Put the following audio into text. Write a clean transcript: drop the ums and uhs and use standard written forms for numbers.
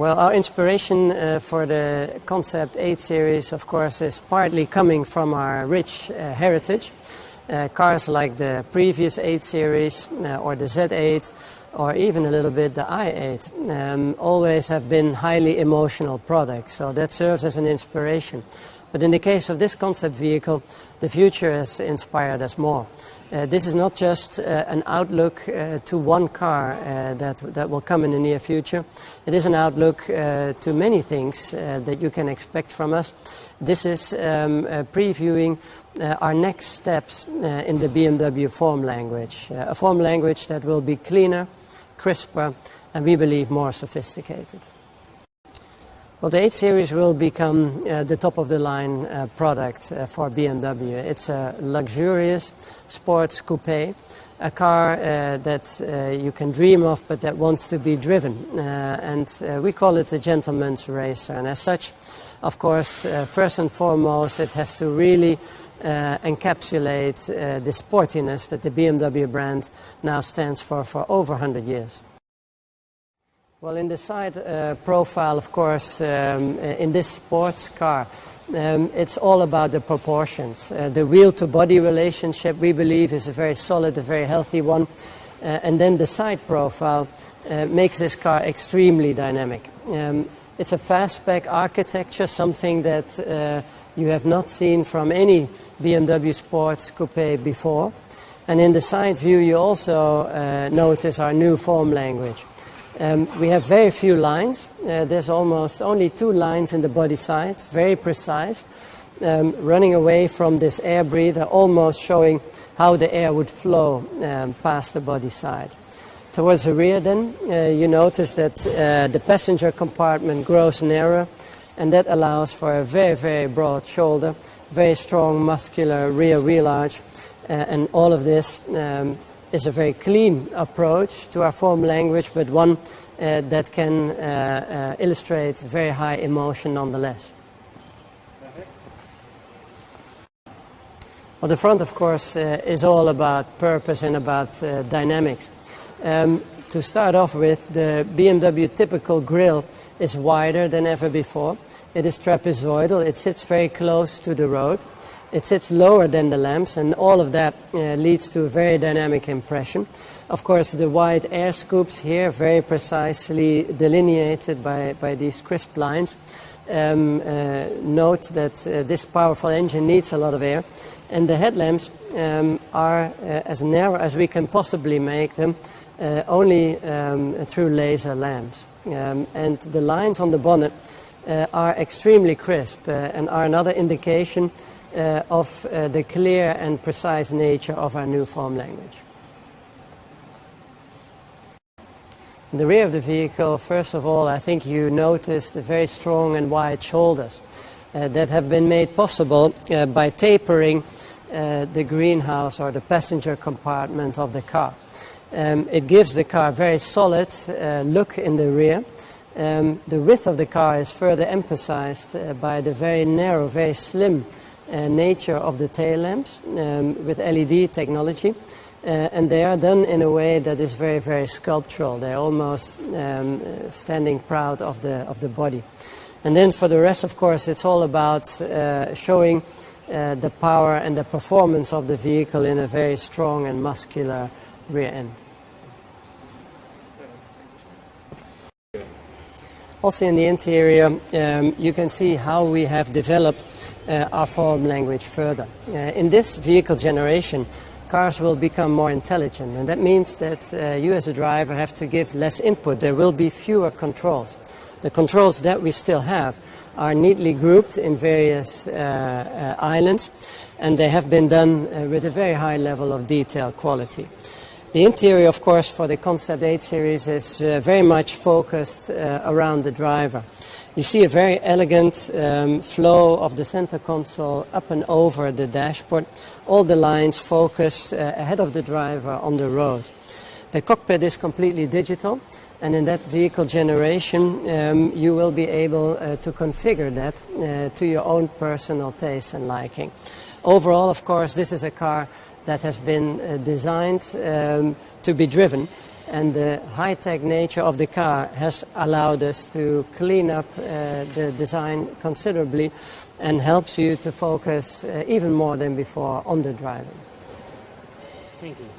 Well, our inspiration for the Concept 8 series, of course, is partly coming from our rich heritage. Cars like the previous 8 series or the Z8 or even a little bit the i8 always have been highly emotional products, so that serves as an inspiration. But in the case of this concept vehicle, the future has inspired us more. This is not just an outlook to one car that will come in the near future. It is an outlook to many things that you can expect from us. This is previewing our next steps in the BMW form language. A form language that will be cleaner, crisper, and we believe more sophisticated. Well, the 8 Series will become the top-of-the-line product for BMW. It's a luxurious sports coupe, a car that you can dream of but that wants to be driven. We call it the gentleman's racer. And as such, of course, first and foremost, it has to really encapsulate the sportiness that the BMW brand now stands for over 100 years. Well, in the side profile, of course, in this sports car, it's all about the proportions. The wheel-to-body relationship, we believe, is a very solid, a very healthy one. And then the side profile makes this car extremely dynamic. It's a fastback architecture, something that you have not seen from any BMW sports coupe before. And in the side view, you also notice our new form language. We have very few lines. There's almost only 2 lines in the body side, very precise, running away from this air breather, almost showing how the air would flow past the body side. Towards the rear then, you notice that the passenger compartment grows narrower, and that allows for a very, very broad shoulder, very strong muscular rear wheel arch, and all of this is a very clean approach to our form language, but one that can illustrate very high emotion nonetheless. Well, the front, of course, is all about purpose and about dynamics. To start off with, the BMW typical grille is wider than ever before. It is trapezoidal. It sits very close to the road. It sits lower than the lamps, and all of that leads to a very dynamic impression. Of course, the wide air scoops here, very precisely delineated by these crisp lines, note that this powerful engine needs a lot of air. And the headlamps are as narrow as we can possibly make them, only through laser lamps. And the lines on the bonnet are extremely crisp and are another indication of the clear and precise nature of our new form language. In the rear of the vehicle, first of all, I think you notice the very strong and wide shoulders that have been made possible by tapering the greenhouse or the passenger compartment of the car. It gives the car a very solid look in the rear. The width of the car is further emphasized by the very narrow, very slim nature of the tail lamps with LED technology, and they are done in a way that is very, very sculptural. They're almost standing proud of the body. And then for the rest, of course, it's all about showing the power and the performance of the vehicle in a very strong and muscular rear end. Also in the interior, you can see how we have developed our form language further. In this vehicle generation, cars will become more intelligent, and that means that you as a driver have to give less input. There will be fewer controls. The controls that we still have are neatly grouped in various islands, and they have been done with a very high level of detail quality. The interior, of course, for the Concept 8 series is very much focused around the driver. You see a very elegant flow of the center console up and over the dashboard. All the lines focus ahead of the driver on the road. The cockpit is completely digital, and in that vehicle generation you will be able to configure that to your own personal taste and liking. Overall, of course, this is a car that has been designed to be driven, and the high-tech nature of the car has allowed us to clean up the design considerably and helps you to focus even more than before on the driving. Thank you.